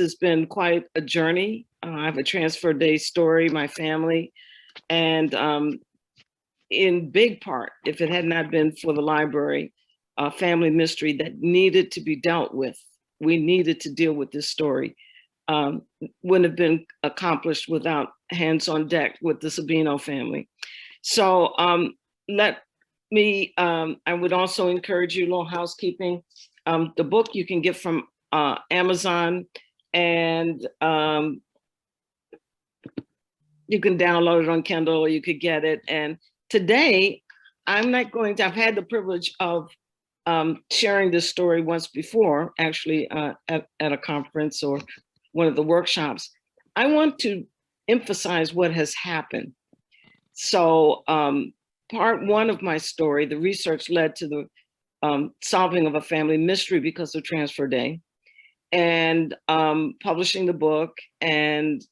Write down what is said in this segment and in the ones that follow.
has been quite a journey. I have a transfer day story, my family, and in big part, if it had not been for the library, a family mystery that needed to be dealt with, we needed to deal with this story, wouldn't have been accomplished without hands on deck with the Sabino family. So let me, I would also encourage you, a little housekeeping. The book you can get from Amazon, and you can download it on Kindle, or you could get it. And today, I'm not going to, I've had the privilege of sharing this story once before, actually at a conference or one of the workshops. I want to emphasize what has happened. So part one of my story, the research led to the solving of a family mystery because of transfer day, and publishing the book, and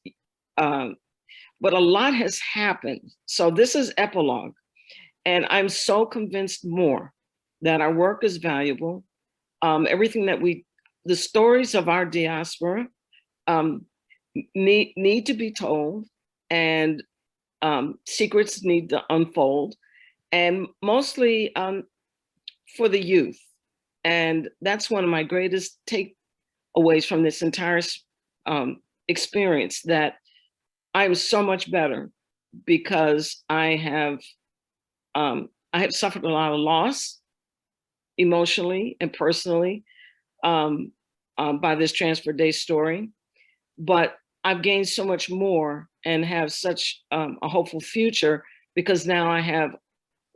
but a lot has happened. So this is Epilogue, and I'm so convinced more that our work is valuable. Everything that the stories of our diaspora need to be told, and secrets need to unfold, and mostly for the youth. And that's one of my greatest takeaways from this entire experience, that I'm so much better because I have suffered a lot of loss emotionally and personally by this transfer day story, but I've gained so much more and have such a hopeful future, because now I have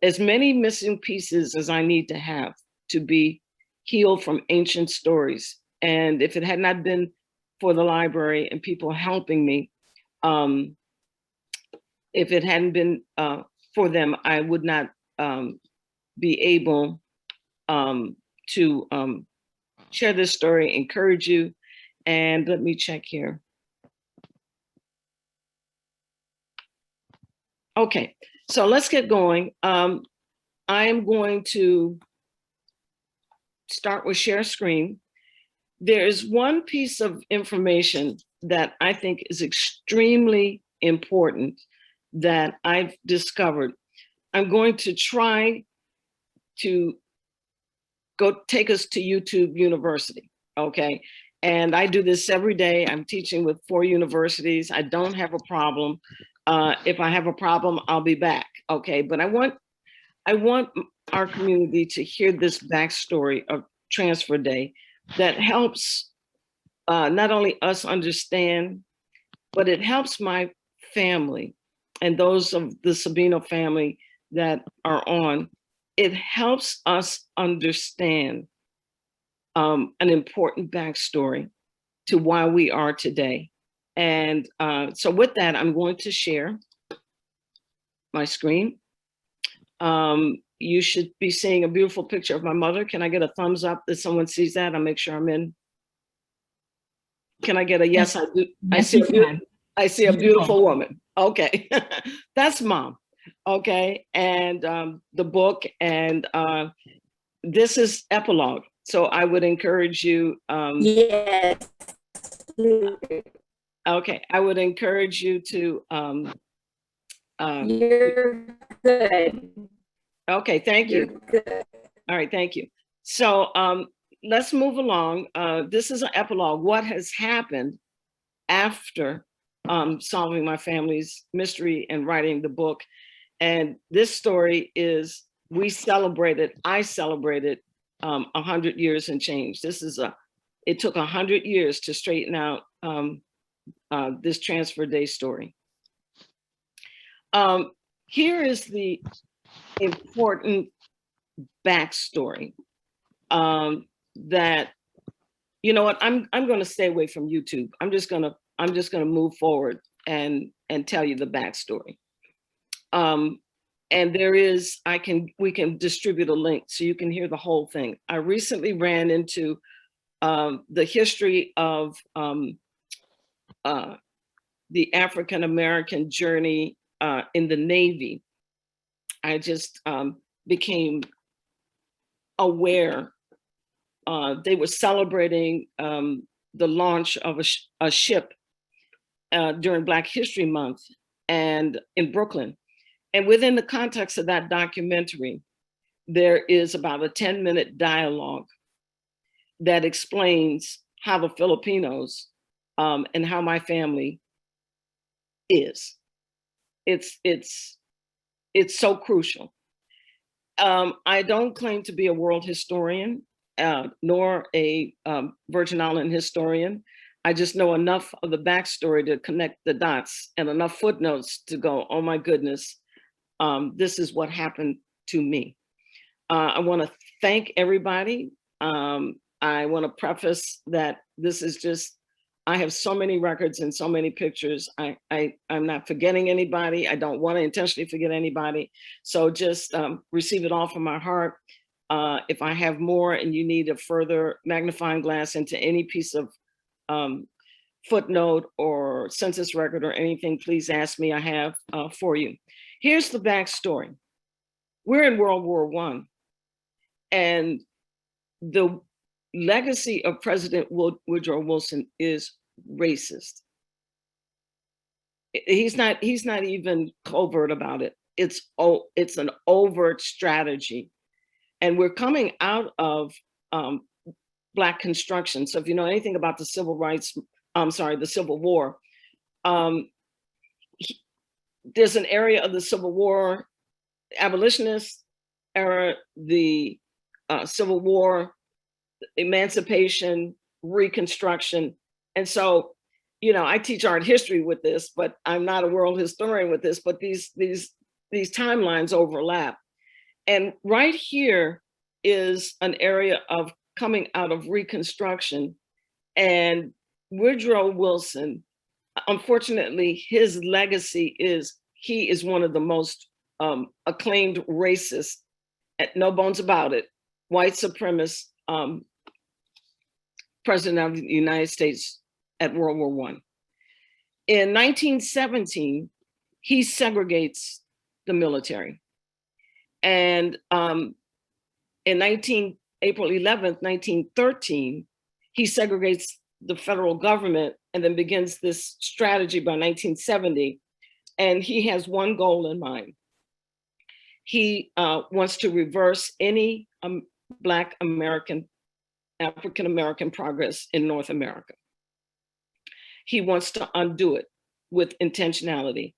as many missing pieces as I need to have to be healed from ancient stories. And if it had not been for the library and people helping me, if it hadn't been for them, I would not be able to share this story, encourage you. And let me check here. Okay, so let's get going. I am going to start with share screen. There is one piece of information that I think is extremely important that I've discovered. I'm going to try to take us to YouTube University, okay? And I do this every day. I'm teaching with 4 universities. I don't have a problem. If I have a problem, I'll be back, okay? But I want our community to hear this backstory of Transfer Day that helps not only us understand, but it helps my family and those of the Sabino family that are on. It helps us understand an important backstory to why we are today. And so with that, I'm going to share my screen. You should be seeing a beautiful picture of my mother. Can I get a thumbs up that someone sees that? I'll make sure I'm in. Can I get a yes? I do. Yes, I see a beautiful woman. Okay, that's Mom. Okay, and the book, and this is Epilogue. So I would encourage you. Yes. Okay, I would encourage you to. You're good. Okay, thank you. You're good. All right, thank you. So let's move along. This is an epilogue. What has happened after solving my family's mystery and writing the book? And this story is, I celebrated 100 years and change. It took 100 years to straighten out this transfer day story. Here is the important backstory that, you know what, I'm going to stay away from YouTube. I'm just going to move forward and tell you the backstory. And we can distribute a link so you can hear the whole thing. I recently ran into the history of the African-American journey in the Navy. I just became aware. They were celebrating the launch of a ship during Black History Month and in Brooklyn. And within the context of that documentary, there is about a 10-minute dialogue that explains how the Filipinos and how my family is. It's so crucial. I don't claim to be a world historian, nor a Virgin Island historian. I just know enough of the backstory to connect the dots and enough footnotes to go, oh my goodness, this is what happened to me. I want to thank everybody. I want to preface that this is just, I have so many records and so many pictures. I'm not forgetting anybody. I don't want to intentionally forget anybody. So just receive it all from my heart. If I have more and you need a further magnifying glass into any piece of footnote or census record or anything, please ask me. I have for you. Here's the backstory. We're in World War I, and the legacy of President Woodrow Wilson is racist. He's not even covert about it. It's an overt strategy, and we're coming out of Black construction. So if you know anything about the civil war, there's an area of the Civil War, abolitionist era, the Civil War, emancipation, Reconstruction. And so, you know, I teach art history with this, but I'm not a world historian with this, but these timelines overlap. And right here is an area of coming out of Reconstruction. And Woodrow Wilson, unfortunately, his legacy is he is one of the most acclaimed racists, no bones about it, white supremacist president of the United States at World War I. In 1917, he segregates the military. And in April 11th, 1913, he segregates the federal government and then begins this strategy by 1970. And he has one goal in mind. He wants to reverse any Black American, African American progress in North America. He wants to undo it with intentionality.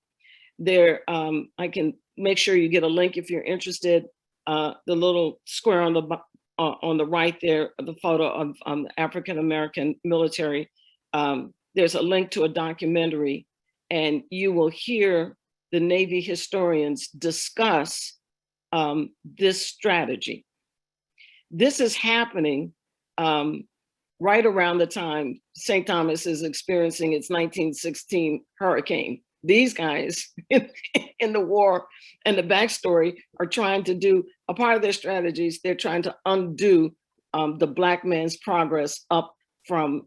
There, I can make sure you get a link if you're interested. The little square on the right there, the photo of the African American military. There's a link to a documentary, and you will hear the Navy historians discuss this strategy. This is happening right around the time St. Thomas is experiencing its 1916 hurricane. These guys in the war and the backstory are trying to do, a part of their strategies, they're trying to undo the Black man's progress up from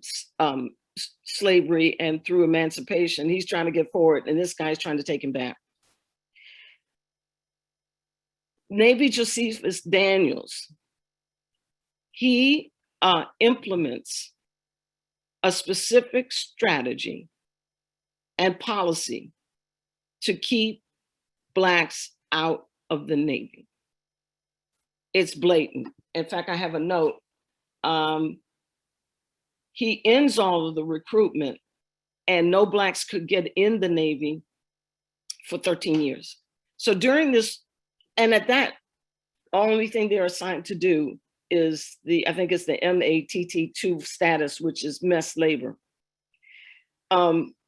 slavery and through emancipation. He's trying to get forward, and this guy's trying to take him back. Navy Josephus Daniels, he implements a specific strategy and policy to keep Blacks out of the Navy. It's blatant. In fact, I have a note. He ends all of the recruitment, and no Blacks could get in the Navy for 13 years. So during this, and at that, only thing they're assigned to do is I think it's the MATT2 status, which is mess labor.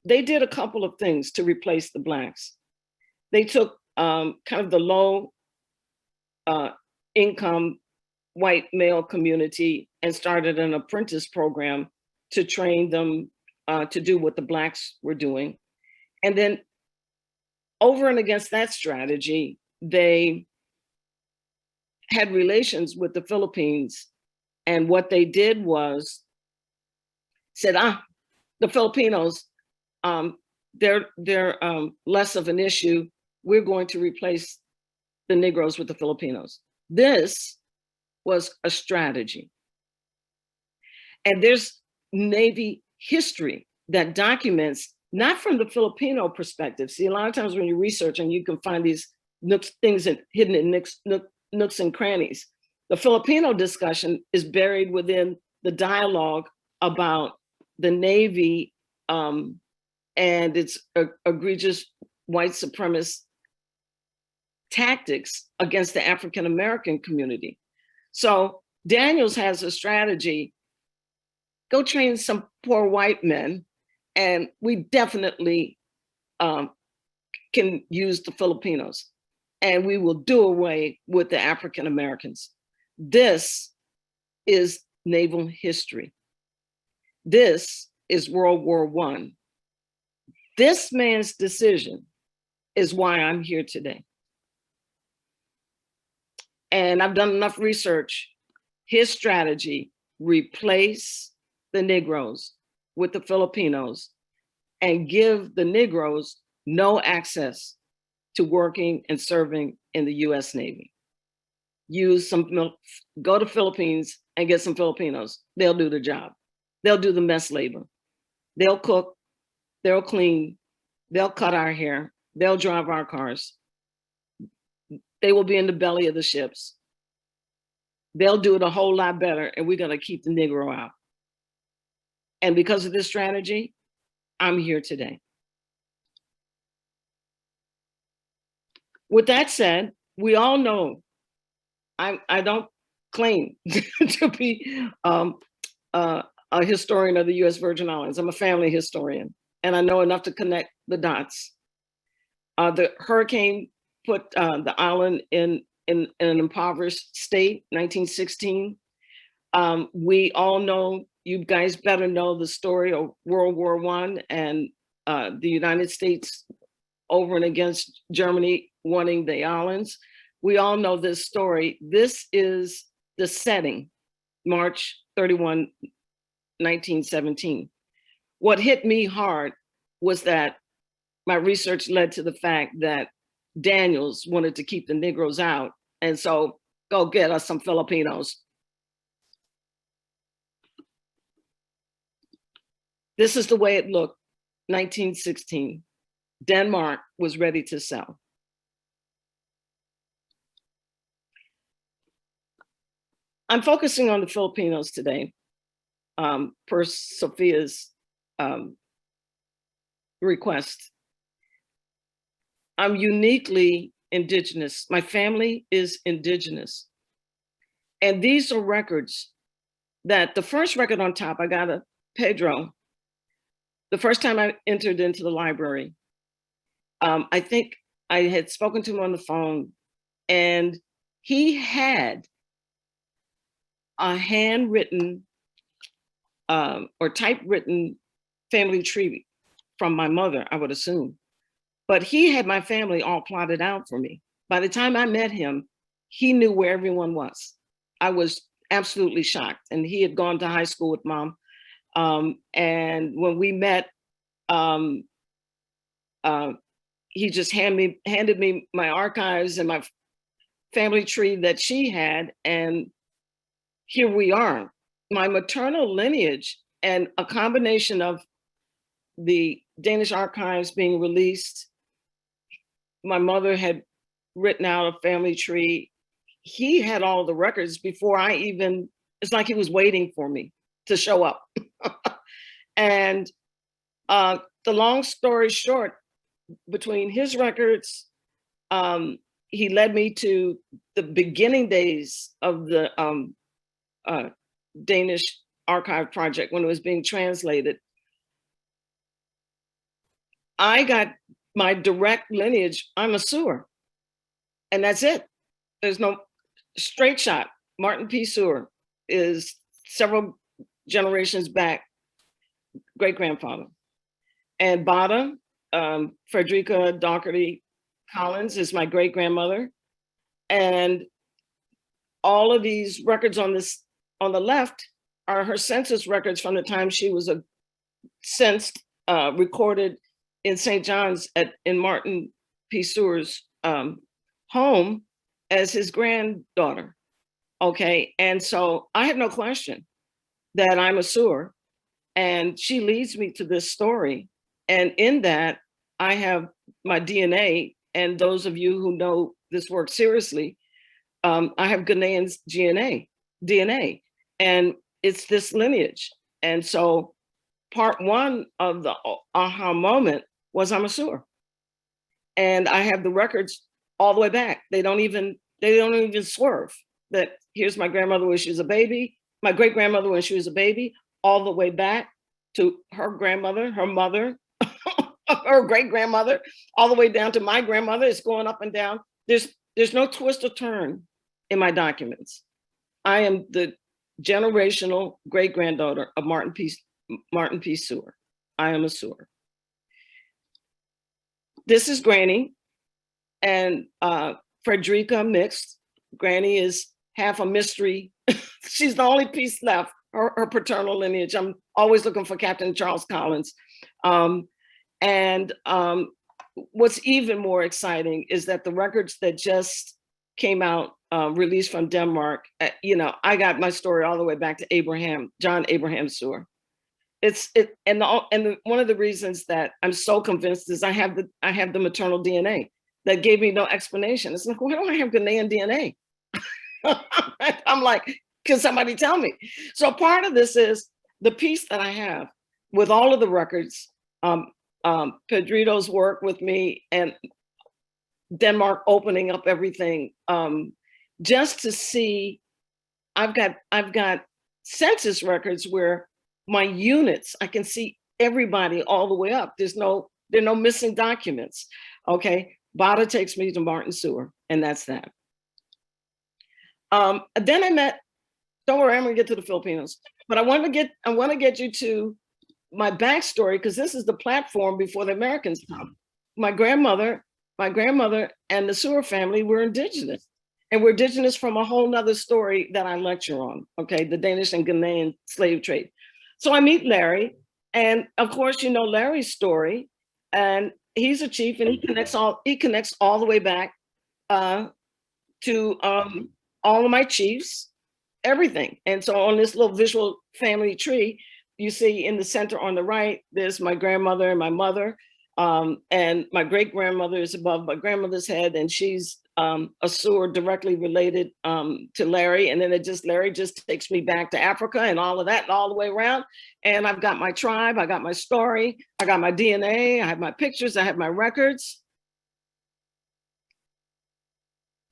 They did a couple of things to replace the Blacks. They took kind of the low income white male community and started an apprentice program to train them to do what the Blacks were doing. And then over and against that strategy, they had relations with the Philippines. And what they did was said, the Filipinos, they're less of an issue. We're going to replace the Negroes with the Filipinos. This was a strategy. And there's Navy history that documents, not from the Filipino perspective. See, a lot of times when you research and you can find these things hidden in nooks and crannies. The Filipino discussion is buried within the dialogue about the Navy and its egregious white supremacist tactics against the African American community. So Daniels has a strategy: go train some poor white men, and we definitely can use the Filipinos, and we will do away with the African Americans. This is naval history. This is World War I. This man's decision is why I'm here today. And I've done enough research. His strategy: replace the Negroes with the Filipinos and give the Negroes no access to working and serving in the US Navy. Go to Philippines and get some Filipinos. They'll do the job. They'll do the mess labor. They'll cook, they'll clean, they'll cut our hair, they'll drive our cars. They will be in the belly of the ships. They'll do it a whole lot better, and we're gonna keep the Negro out. And because of this strategy, I'm here today. With that said, we all know I don't claim to be a historian of the US Virgin Islands. I'm a family historian, and I know enough to connect the dots. The hurricane put the island in an impoverished state, 1916. We all know, you guys better know the story of World War I and the United States over and against Germany wanting the islands. We all know this story. This is the setting, March 31, 1917. What hit me hard was that my research led to the fact that Daniels wanted to keep the Negroes out. And so, go get us some Filipinos. This is the way it looked, 1916. Denmark was ready to sell. I'm focusing on the Filipinos today, per Sophia's request. I'm uniquely indigenous. My family is indigenous. And these are records that the first record on top, I got a Pedro. The first time I entered into the library, I think I had spoken to him on the phone, and he had a handwritten or typewritten family tree from my mother, I would assume. But he had my family all plotted out for me. By the time I met him, he knew where everyone was. I was absolutely shocked. And he had gone to high school with Mom. And when we met, he just handed me my archives and my family tree that she had. And here we are. My maternal lineage and a combination of the Danish archives being released. My mother had written out a family tree. He had all the records before I even, it's like he was waiting for me to show up. And the long story short, between his records, he led me to the beginning days of the Danish archive project when it was being translated. I got my direct lineage. I'm a Sewer, and that's it. There's no straight shot. Martin P. Sewer is several generations back, great-grandfather. And Bada, Frederica Doherty Collins is my great-grandmother. And all of these records on the left are her census records from the time she was censed, recorded in St. John's in Martin P. Sewer's home as his granddaughter. Okay, and so I have no question that I'm a Sewer. And she leads me to this story. And in that, I have my DNA. And those of you who know this work seriously, I have Ghanaian's DNA, and it's this lineage. And so part one of the aha moment was I'm a sewer. And I have the records all the way back. They don't even swerve. That here's my grandmother when she was a baby, my great grandmother when she was a baby, all the way back to her grandmother, her mother, her great grandmother, all the way down to my grandmother. It's going up and down. There's no twist or turn in my documents. I am the generational great granddaughter of Martin P. Sewer. I am a sewer. This is Granny and Frederica mixed. Granny is half a mystery. She's the only piece left, her paternal lineage. I'm always looking for Captain Charles Collins. What's even more exciting is that the records that just came out, released from Denmark, I got my story all the way back to John Abraham Sewer. One of the reasons that I'm so convinced is I have the maternal DNA that gave me no explanation. It's like, why do I have Ghanaian DNA? I'm like, can somebody tell me? So part of this is the piece that I have with all of the records, Pedrito's work with me and Denmark opening up everything, just to see. I've got census records where my units, I can see everybody all the way up. There are no missing documents. Okay, Faddah takes me to Martin Sewer, and that's that. Then I met. Don't worry, I'm gonna get to the Filipinos, but I want to get you to my backstory, because this is the platform before the Americans come. My grandmother and the Sewer family were indigenous, and we're indigenous from a whole nother story that I lecture on. Okay, the Danish and Ghanaian slave trade. So I meet Larry, and of course, you know Larry's story, and he's a chief, and he connects all the way back to all of my chiefs, everything. And so on this little visual family tree, you see in the center on the right, there's my grandmother and my mother, and my great grandmother is above my grandmother's head, and she's a Sewer directly related to Larry. And then Larry just takes me back to Africa and all of that and all the way around. And I've got my tribe, I got my story, I got my DNA, I have my pictures, I have my records.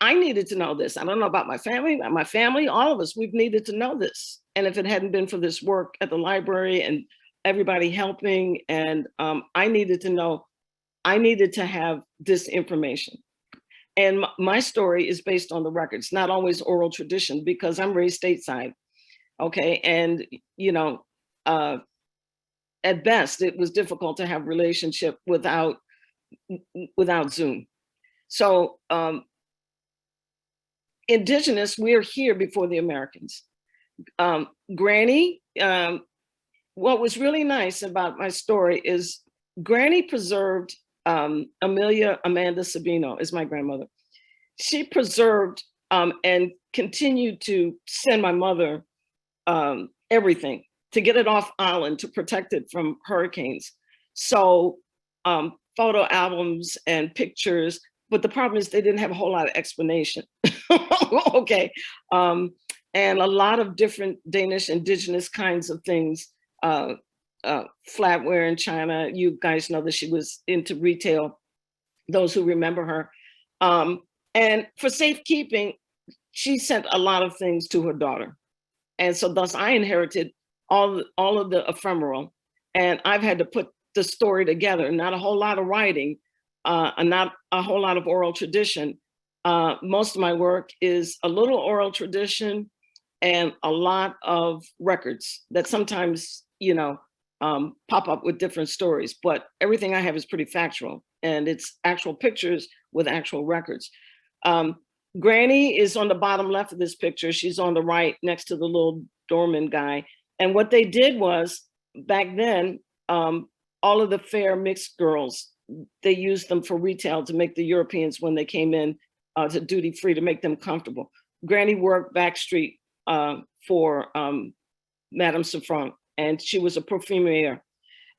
I needed to know this. I don't know about my family, all of us, we've needed to know this. And if it hadn't been for this work at the library and everybody helping, and I needed to know, I needed to have this information. And my story is based on the records, not always oral tradition, because I'm raised stateside. Okay, and at best, it was difficult to have relationship without Zoom. So indigenous, we're here before the Americans. Granny, what was really nice about my story is Granny preserved, Amanda Sabino is my grandmother. She preserved and continued to send my mother everything to get it off island, to protect it from hurricanes. So photo albums and pictures, but the problem is they didn't have a whole lot of explanation. Okay. And a lot of different Danish indigenous kinds of things, flatware in China. You guys know that she was into retail, those who remember her. And for safekeeping, she sent a lot of things to her daughter. And so thus I inherited all of the ephemeral, and I've had to put the story together, not a whole lot of writing, and not a whole lot of oral tradition. Most of my work is a little oral tradition and a lot of records that sometimes, pop up with different stories, but everything I have is pretty factual, and it's actual pictures with actual records. Granny is on the bottom left of this picture. She's on the right next to the little doorman guy. And what they did was, back then, all of the fair mixed girls, they used them for retail to make the Europeans, when they came in to duty free, to make them comfortable. Granny worked backstreet for Madame Safran, and she was a perfumier.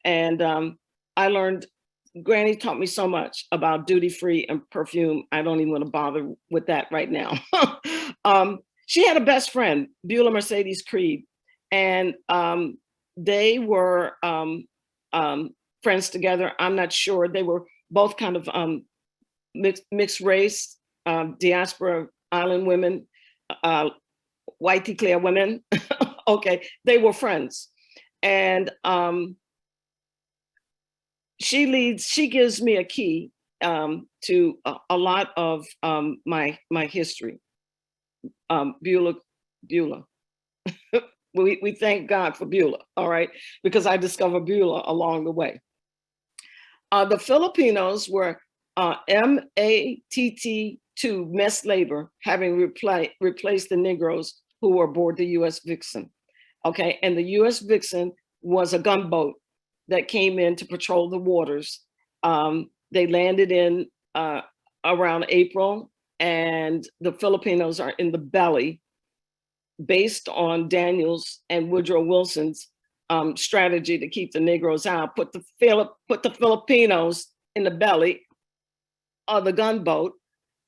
And I learned, Granny taught me so much about duty-free and perfume. I don't even want to bother with that right now. She had a best friend, Beulah Mercedes Creed, and they were friends together. I'm not sure. They were both kind of mixed race, diaspora island women, white Claire women. Okay, they were friends. And she gives me a key to a lot of my history. Beulah. We thank God for Beulah, all right, because I discovered Beulah along the way. The Filipinos were MATT2, mess labor, having replaced the Negroes who were aboard the US Vixen. Okay, and the US Vixen was a gunboat that came in to patrol the waters. They landed in around April, and the Filipinos are in the belly, based on Daniels and Woodrow Wilson's strategy to keep the Negroes out, put the Filipinos in the belly of the gunboat,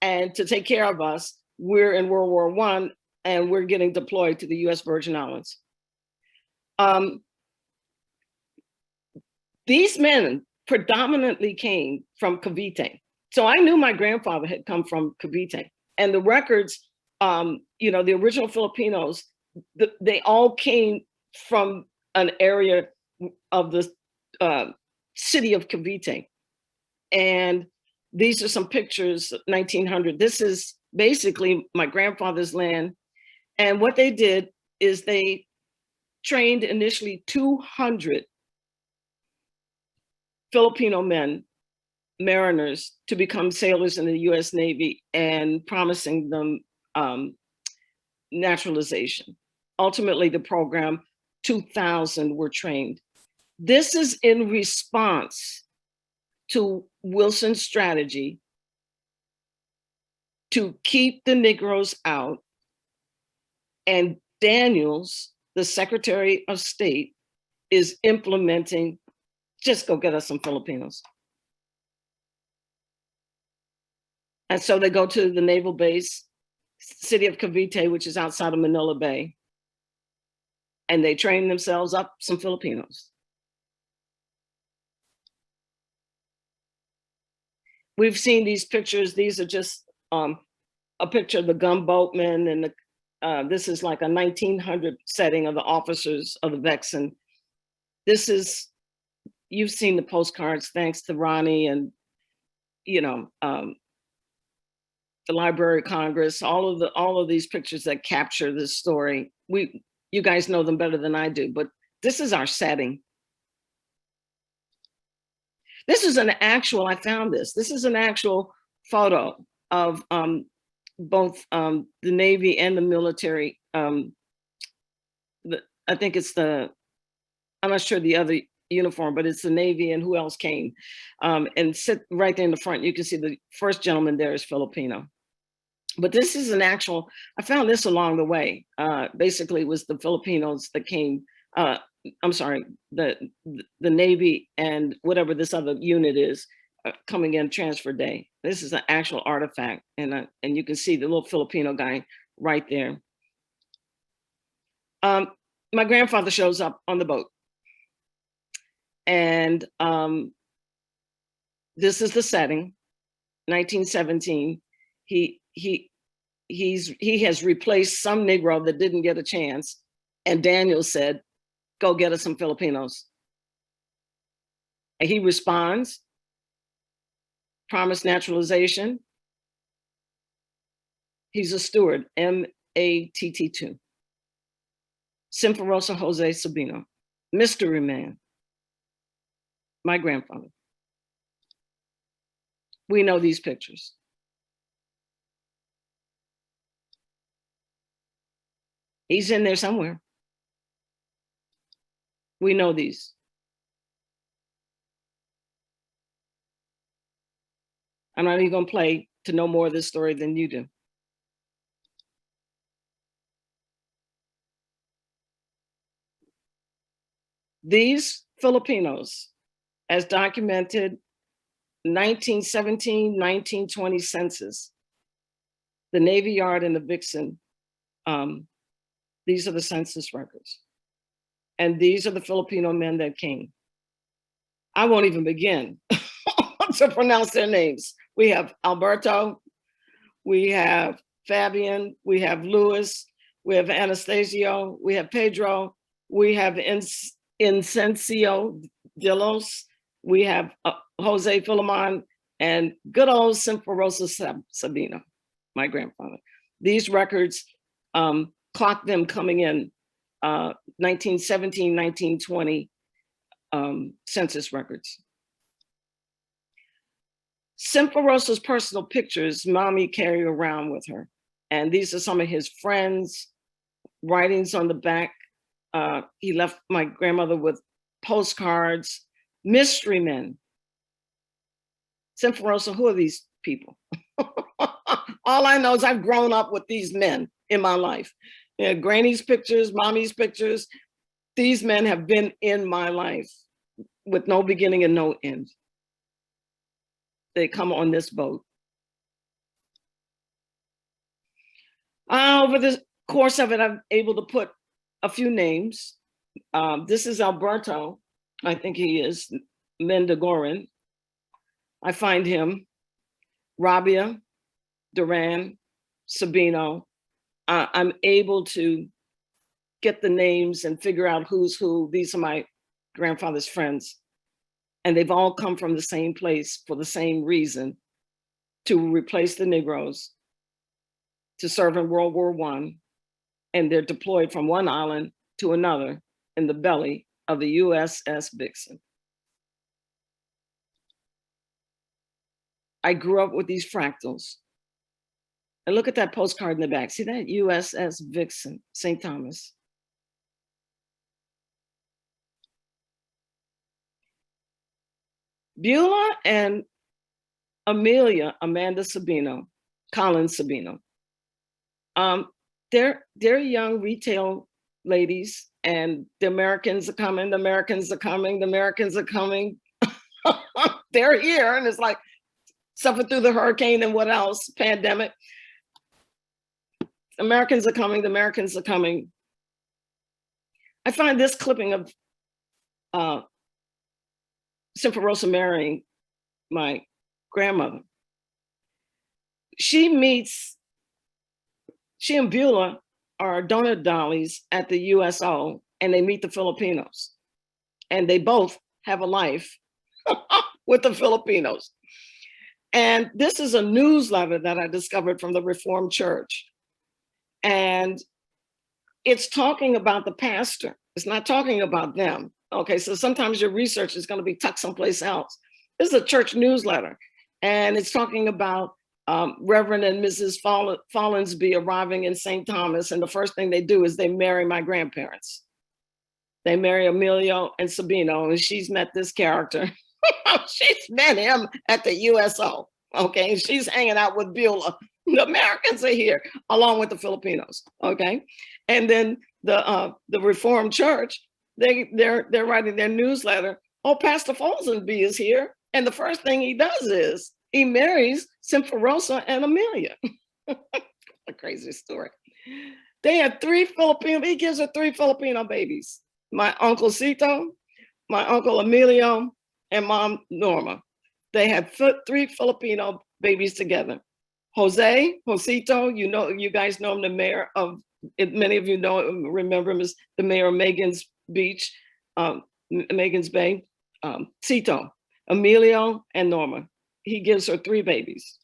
and to take care of us. We're in World War I, and we're getting deployed to the US Virgin Islands. These men predominantly came from Cavite. So I knew my grandfather had come from Cavite, and the records, you know, the original Filipinos, they all came from an area of the city of Cavite. And these are some pictures, 1900. This is basically my grandfather's land. And what they did is they trained initially 200 Filipino men, mariners, to become sailors in the US Navy, and promising them naturalization. Ultimately, the program, 2,000 were trained. This is in response to Wilson's strategy to keep the Negroes out, and Daniels, the Secretary of State, is implementing, just go get us some Filipinos. And so they go to the naval base, city of Cavite, which is outside of Manila Bay, and they train themselves up some Filipinos. We've seen these pictures. These are just a picture of the gunboatmen, and this is like a 1900 setting of the officers of the Vexen. This is, you've seen the postcards, thanks to Ronnie and, you know, the Library of Congress, all of these pictures that capture this story. You guys know them better than I do, but this is our setting. This is an actual, I found this. This is an actual photo of both the Navy and the military. I think it's I'm not sure the other uniform, but it's the Navy and who else came. And sit right there in the front, you can see the first gentleman there is Filipino. But this is an actual, I found this along the way. Basically, it was the Filipinos that came, I'm sorry, the Navy and whatever this other unit is, coming in transfer day. This is an actual artifact, and you can see the little Filipino guy right there. My grandfather shows up on the boat, and this is the setting, 1917. He has replaced some Negro that didn't get a chance, and Daniel said, "Go get us some Filipinos." And he responds, promised naturalization. He's a steward, MATT2. Simferosa Jose Sabino, mystery man, my grandfather. We know these pictures. He's in there somewhere. We know these. I'm not even gonna play to know more of this story than you do. These Filipinos, as documented 1917, 1920 census, the Navy Yard and the Vixen, these are the census records. And these are the Filipino men that came. I won't even begin to pronounce their names. We have Alberto, we have Fabian, we have Luis, we have Anastasio, we have Pedro, we have Incencio Dilos, we have Jose Philemon, and good old Simferosa Sabino, my grandfather. These records clock them coming in 1917, 1920 census records. Simferosa's personal pictures, mommy carried around with her. And these are some of his friends, writings on the back. He left my grandmother with postcards, mystery men. Simferosa, who are these people? All I know is I've grown up with these men in my life. Granny's pictures, mommy's pictures. These men have been in my life with no beginning and no end. They come on this boat. Over the course of it, I'm able to put a few names. This is Alberto, I think he is, Mendigoran. I find him. Rabia, Duran, Sabino. I'm able to get the names and figure out who's who. These are my grandfather's friends. And they've all come from the same place for the same reason, to replace the Negroes, to serve in World War I. And they're deployed from one island to another in the belly of the USS Vixen. I grew up with these fractals. And look at that postcard in the back. See that? USS Vixen, St. Thomas. Beulah and Amelia, Amanda Sabino, Collins Sabino. They're young retail ladies, and the Americans are coming, the Americans are coming, the Americans are coming. They're here, and it's like, suffered through the hurricane and what else, pandemic. Americans are coming, the Americans are coming. I find this clipping of Simferosa marrying my grandmother. She and Beulah are donut dollies at the USO, and they meet the Filipinos. And they both have a life with the Filipinos. And this is a newsletter that I discovered from the Reformed Church. And it's talking about the pastor. It's not talking about them. Okay, so sometimes your research is going to be tucked someplace else. This is a church newsletter. And it's talking about Reverend and Mrs. Follansby arriving in St. Thomas. And the first thing they do is they marry my grandparents. They marry Emilio and Sabino, and she's met this character. She's met him at the USO, okay? She's hanging out with Beulah. The Americans are here, along with the Filipinos, okay? And then the Reformed Church, they're writing their newsletter. Oh, Pastor Follansby is here. And the first thing he does is he marries Simferosa and Amelia. A crazy story. They had three Filipino, he gives her three Filipino babies. My Uncle Cito, my Uncle Emilio, and Mom Norma. They had three Filipino babies together. Josito, you guys know him, the mayor of, many of you remember him as the mayor of Megan's Beach, Megan's Bay. Cito, Emilio, and Norma. He gives her three babies.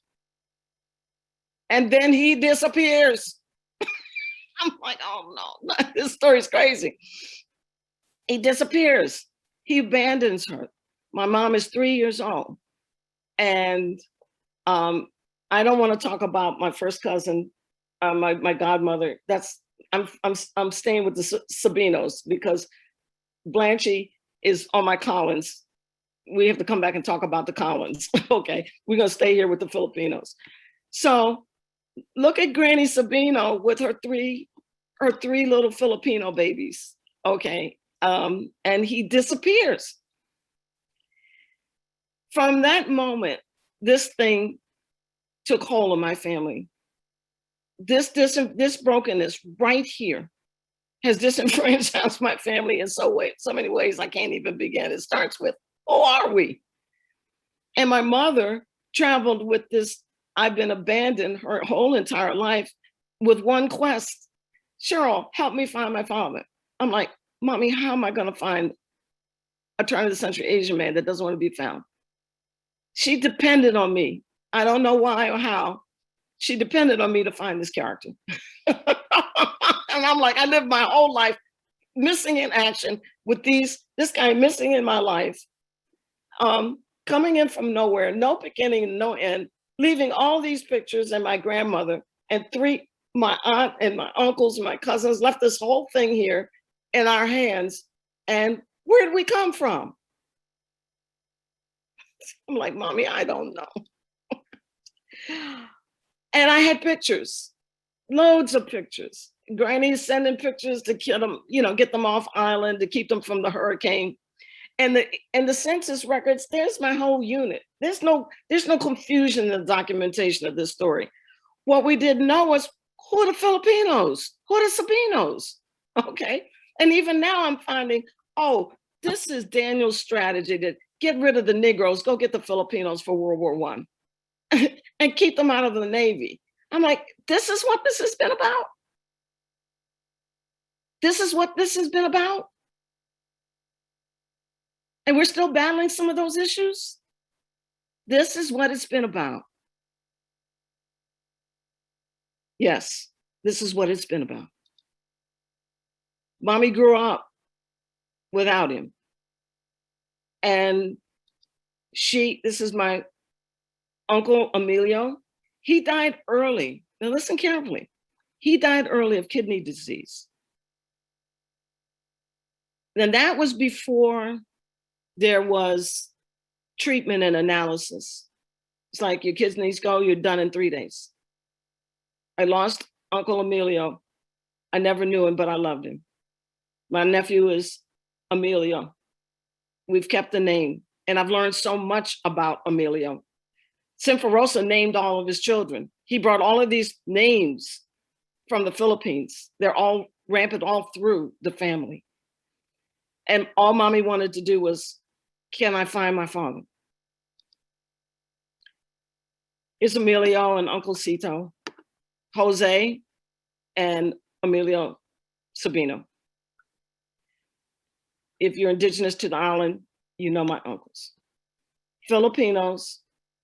And then he disappears. I'm like, oh no, this story's crazy. He disappears. He abandons her. My mom is 3 years old. And I don't want to talk about my first cousin, my godmother. I'm staying with the Sabinos because Blanche is on my Collins. We have to come back and talk about the Collins. Okay, we're gonna stay here with the Filipinos. So look at Granny Sabino with her three little Filipino babies. Okay, And he disappears. From that moment, this thing took hold of my family. This brokenness right here has disenfranchised my family in so many ways I can't even begin. It starts with, who are we? And my mother traveled with this, I've been abandoned her whole entire life with one quest. Cheryl, help me find my father. I'm like, Mommy, how am I gonna find a turn of the century Asian man that doesn't want to be found? She depended on me. I don't know why or how. She depended on me to find this character. And I'm like, I lived my whole life missing in action with this guy missing in my life, coming in from nowhere, no beginning, no end, leaving all these pictures and my grandmother and my aunt and my uncles and my cousins left this whole thing here in our hands. And where did we come from? I'm like, Mommy, I don't know. And I had pictures, loads of pictures. Granny's sending pictures to get them, get them off island, to keep them from the hurricane. And the census records, there's my whole unit. There's no confusion in the documentation of this story. What we didn't know was, who are the Filipinos? Who are the Sabinos? Okay. And even now I'm finding, oh, this is Daniel's strategy to get rid of the Negroes, go get the Filipinos for World War I and keep them out of the Navy. I'm like, this is what this has been about? This is what this has been about? And we're still battling some of those issues? This is what it's been about. Yes, this is what it's been about. Mommy grew up without him. And this is my Uncle Emilio. He died early. Now listen carefully. He died early of kidney disease. And that was before there was treatment and analysis. It's like your kidneys go, you're done in 3 days. I lost Uncle Emilio. I never knew him, but I loved him. My nephew is Emilio. We've kept the name, and I've learned so much about Emilio. Simferosa named all of his children. He brought all of these names from the Philippines. They're all rampant all through the family. And all Mommy wanted to do was, can I find my father? Here's Emilio and Uncle Cito, Jose and Emilio Sabino. If you're indigenous to the island, you know my uncles. Filipinos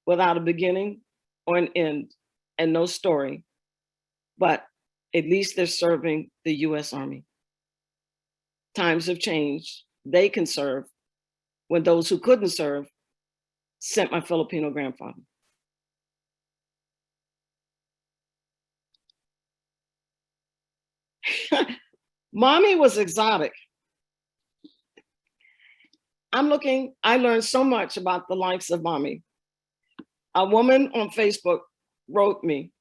without a beginning or an end and no story, but at least they're serving the US Army. Times have changed. They can serve when those who couldn't serve sent my Filipino grandfather. Mommy was exotic. I learned so much about the likes of Mommy. A woman on Facebook wrote me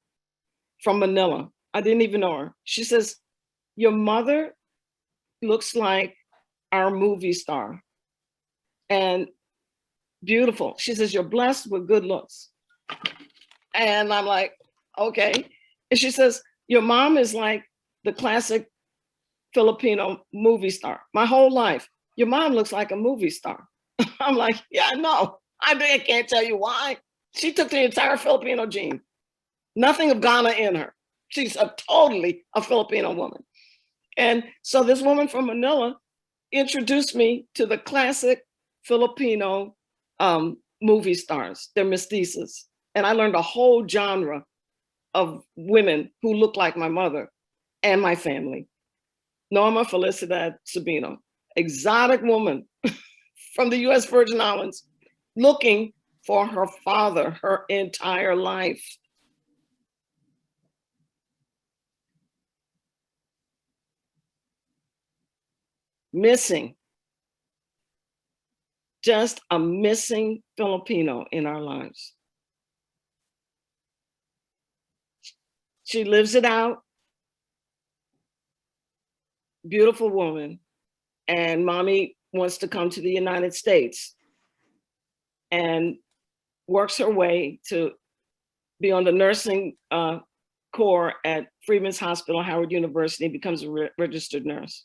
from Manila. I didn't even know her. She says, your mother looks like our movie star and beautiful. She says, you're blessed with good looks. And I'm like, okay. And she says, your mom is like the classic Filipino movie star. My whole life, your mom looks like a movie star. I'm like, yeah, no, I can't tell you why. She took the entire Filipino gene, nothing of Ghana in her. She's totally a Filipino woman. And so this woman from Manila introduced me to the classic Filipino movie stars. They're mestizas. And I learned a whole genre of women who look like my mother and my family. Norma Felicidad Sabino, exotic woman from the US Virgin Islands, looking for her father her entire life. Missing. Just a missing Filipino in our lives. She lives it out. Beautiful woman. and mommy wants to come to the United States and works her way to be on the nursing corps at Freeman's Hospital, Howard University, becomes a registered nurse.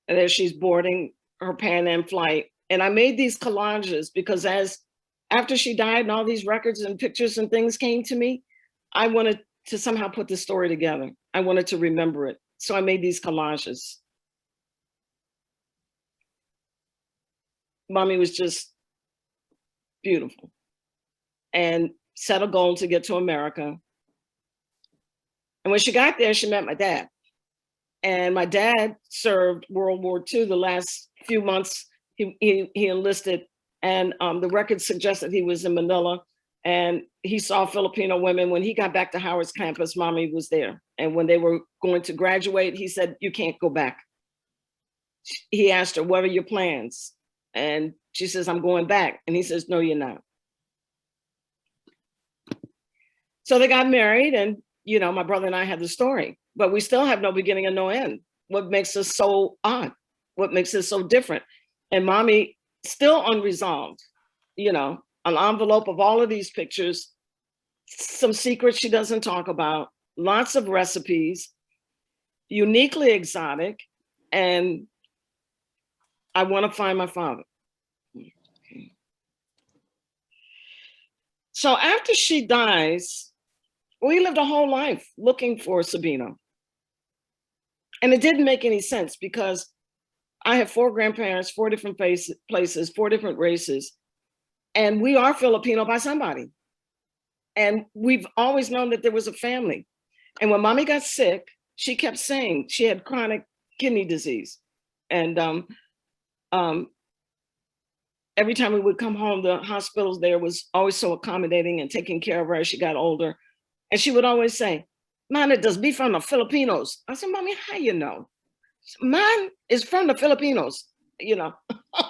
And there she's boarding her Pan Am flight. And I made these collages because after she died and all these records and pictures and things came to me, I wanted to somehow put the story together. I wanted to remember it. So I made these collages. Mommy was just beautiful and set a goal to get to America. And when she got there, she met my dad. And my dad served World War II. The last few months, he enlisted, and the records suggest that he was in Manila, and he saw Filipino women. When he got back to Howard's campus, mommy was there. And when they were going to graduate, he said, "You can't go back." He asked her, "What are your plans?" And she says, "I'm going back." And he says, "No, you're not." So they got married, and my brother and I had the story, but we still have no beginning and no end. What makes us so odd? What makes us so different? And mommy still unresolved, an envelope of all of these pictures, some secrets she doesn't talk about, lots of recipes, uniquely exotic, and I want to find my father. Okay. So after she dies, we lived a whole life looking for Sabina. And it didn't make any sense because I have 4 grandparents, 4 different places, 4 different races, and we are Filipino by somebody. And we've always known that there was a family. And when mommy got sick, she kept saying she had chronic kidney disease. And every time we would come home, the hospitals there was always so accommodating and taking care of her as she got older. And she would always say, "Man, it does be from the Filipinos." I said, "Mommy, how you know?" "Man is from the Filipinos,"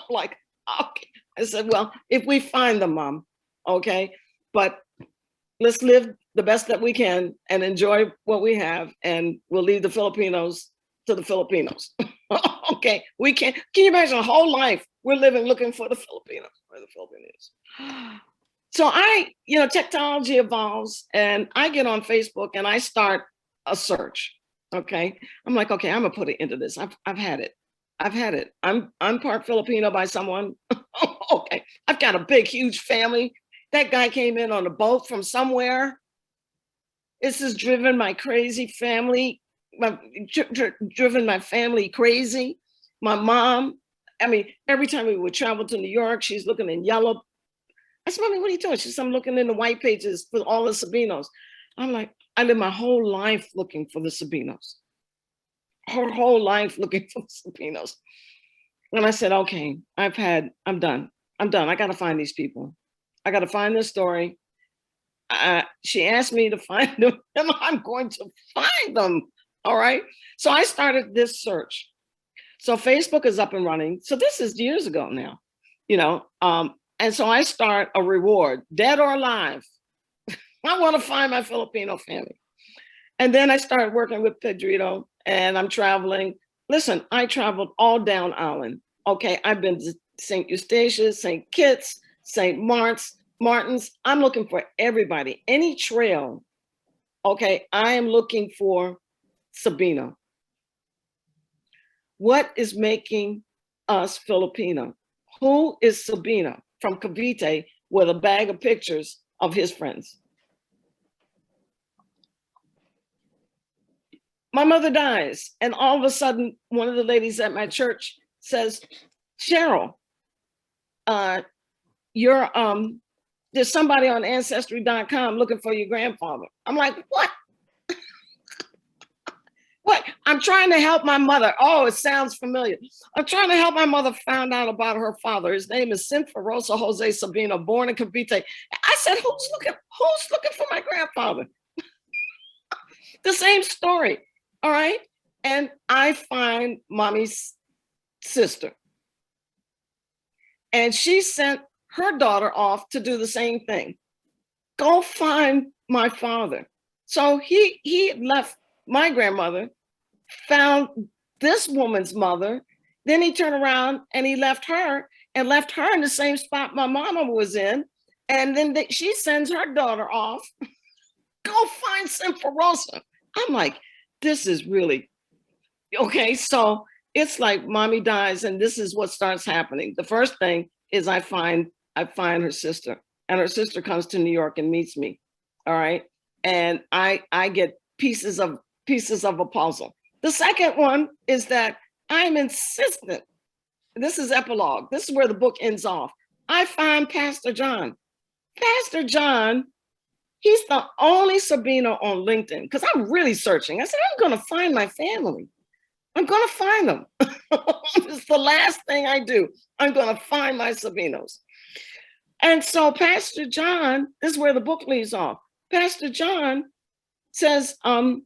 like, okay. I said, "Well, if we find them, Mom, okay, but let's live the best that we can and enjoy what we have, and we'll leave the Filipinos to the Filipinos." Okay, can you imagine a whole life we're living looking for the Filipinos, where the Filipinos? So technology evolves, and I get on Facebook and I start a search. Okay, I'm like, okay, I'm gonna put it into this. I've had it. I'm part Filipino by someone. Okay, I've got a big, huge family. That guy came in on a boat from somewhere. This has driven my crazy family, driven my family crazy. My mom, every time we would travel to New York, she's looking in yellow. I said, "Mommy, what are you doing?" She said, "I'm looking in the white pages for all the Sabinos." I'm like, I lived my whole life looking for the Sabinos. Her whole life looking for the Sabinos. And I said, okay, I'm done. I got to find these people. I got to find their story. She asked me to find them, and I'm going to find them. All right. So I started this search. So Facebook is up and running. So this is years ago now, and so I start a reward, dead or alive. I want to find my Filipino family. And then I started working with Pedrito, and I'm traveling. Listen, I traveled all down island. Okay, I've been to St. Eustatius, St. Kitts, St. Martin's. I'm looking for everybody, any trail. Okay, I am looking for Sabina. What is making us Filipino? Who is Sabina from Cavite with a bag of pictures of his friends? My mother dies, and all of a sudden, one of the ladies at my church says, "Cheryl, there's somebody on Ancestry.com looking for your grandfather." I'm like, "What? What? I'm trying to help my mother." Oh, it sounds familiar. I'm trying to help my mother find out about her father. His name is Sinfarosa Jose Sabino, born in Cavite. I said, who's looking for my grandfather? The same story. All right. And I find mommy's sister. And she sent her daughter off to do the same thing. Go find my father. So he left my grandmother, found this woman's mother. Then he turned around and he left her in the same spot my mama was in. And then she sends her daughter off, go find Simferosa. I'm like, this is really, okay. So it's like mommy dies and this is what starts happening. The first thing is I find her sister, and her sister comes to New York and meets me. All right. And I get pieces of a puzzle. The second one is that I'm insistent. This is epilogue. This is where the book ends off. I find Pastor John. Pastor John, he's the only Sabino on LinkedIn, because I'm really searching. I said, I'm going to find my family. I'm going to find them. It's the last thing I do. I'm going to find my Sabinos. And so Pastor John, this is where the book leaves off. Pastor John says, Cheryl,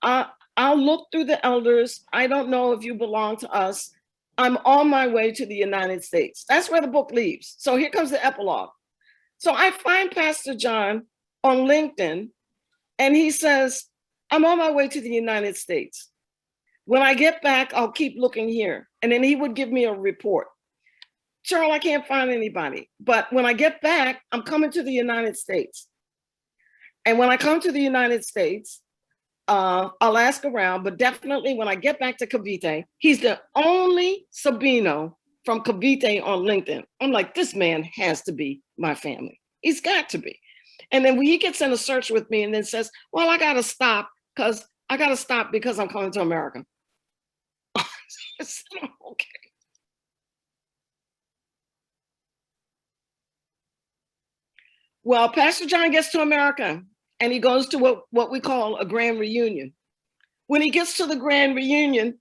I'll look through the elders. I don't know if you belong to us. I'm on my way to the United States. That's where the book leaves. So here comes the epilogue. So I find Pastor John on LinkedIn, and he says, I'm on my way to the United States. When I get back, I'll keep looking here. And then he would give me a report. Cheryl, I can't find anybody. But when I get back, I'm coming to the United States. And when I come to the United States, I'll ask around, but definitely when I get back to Cavite, he's the only Sabino from Cavite on LinkedIn. I'm like, this man has to be my family. He's got to be. And then he gets in a search with me and then says, well, I got to stop because I'm coming to America. Okay. Well, Pastor John gets to America and he goes to what we call a grand reunion. When he gets to the grand reunion,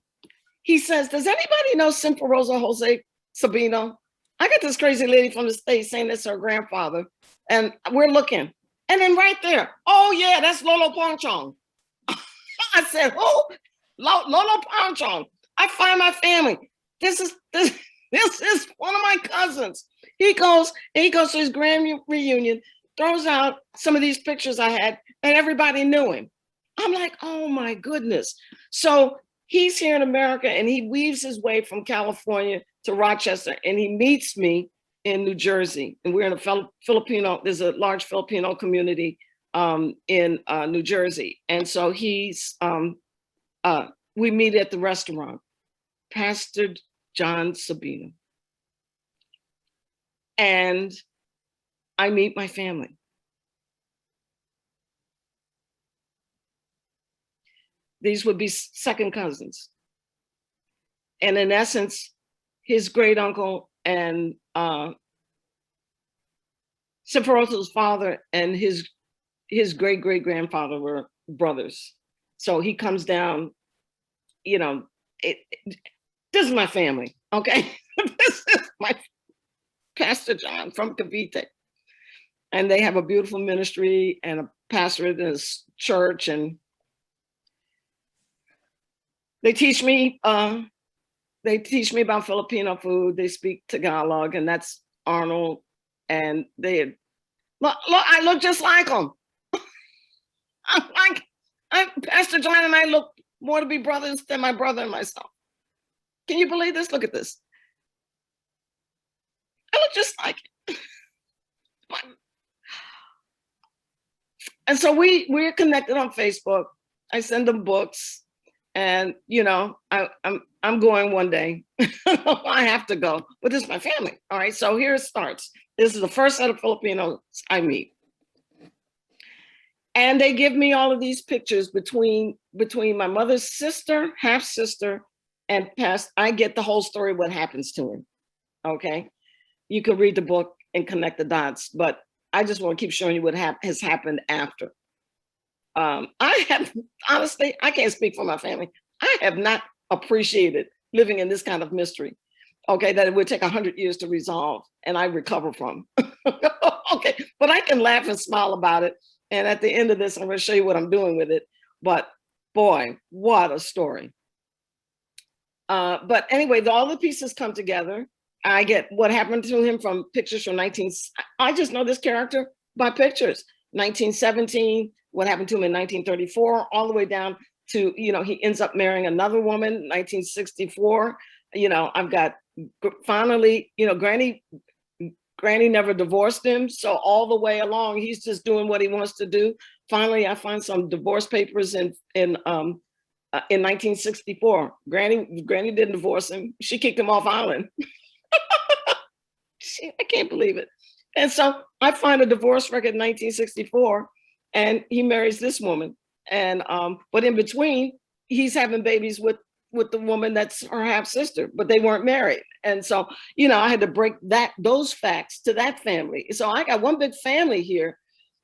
he says, does anybody know Simferosa Jose Sabino? I got this crazy lady from the States saying it's her grandfather, and we're looking. And then right there, oh yeah, that's Lolo Ponchong. I said, oh, Lolo Ponchong. I find my family. This is one of my cousins. He goes to his grand reunion, throws out some of these pictures I had, and everybody knew him. I'm like, oh my goodness. So he's here in America and he weaves his way from California to Rochester, and he meets me in New Jersey. And we're in a there's a large Filipino community in New Jersey. And so we meet at the restaurant, Pastor John Sabino. And I meet my family. These would be second cousins. And in essence, his great uncle and Simferosa's father and his great great grandfather were brothers. So he comes down, this is my family, okay? This is my Pastor John from Cavite. And they have a beautiful ministry and a pastorate and a church, and they teach me about Filipino food. They speak Tagalog, and that's Arnold. And I look just like them. Pastor John and I look more to be brothers than my brother and myself. Can you believe this? Look at this. I look just like it. And so we're connected on Facebook. I send them books, and I'm going one day. I have to go, but this is my family. All right, so here it starts. This is the first set of Filipinos I meet. And they give me all of these pictures between my mother's sister, half sister, and past. I get the whole story, what happens to him. Okay, you can read the book and connect the dots, but I just want to keep showing you what has happened after. Honestly, I can't speak for my family. I have not appreciated living in this kind of mystery, okay, that it would take 100 years to resolve and I recover from. Okay, but I can laugh and smile about it. And at the end of this, I'm going to show you what I'm doing with it. But boy, what a story. But anyway, all the pieces come together. I get what happened to him from pictures from I just know this character by pictures. 1917, what happened to him in 1934, all the way down to, you know, he ends up marrying another woman, 1964. You know, I've got finally, you know, Granny never divorced him. So all the way along, he's just doing what he wants to do. Finally, I find some divorce papers in 1964. Granny didn't divorce him. She kicked him off island. I can't believe it. And so I find a divorce record in 1964, and he marries this woman. And but in between, he's having babies with the woman that's her half sister, but they weren't married. And so, you know, I had to break those facts to that family. So I got one big family here,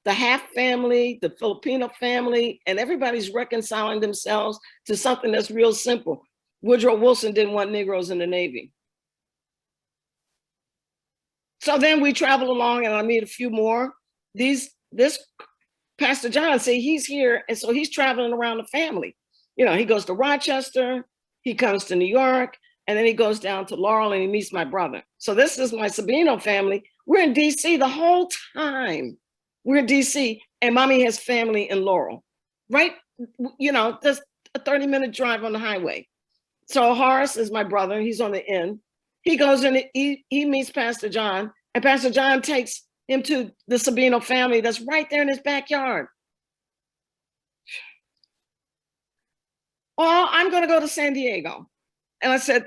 the half family, the Filipino family, and everybody's reconciling themselves to something that's real simple. Woodrow Wilson didn't want Negroes in the Navy. So then we travel along and I meet a few more. This Pastor John, see, he's here. And so he's traveling around the family. You know, he goes to Rochester, he comes to New York, and then he goes down to Laurel and he meets my brother. So this is my Sabino family. We're in DC the whole time. We're in DC, and mommy has family in Laurel, right? You know, just a 30-minute drive on the highway. So Horace is my brother. He's on the end. He goes in, he meets Pastor John, and Pastor John takes him to the Sabino family that's right there in his backyard. Well, I'm going to go to San Diego. And I said,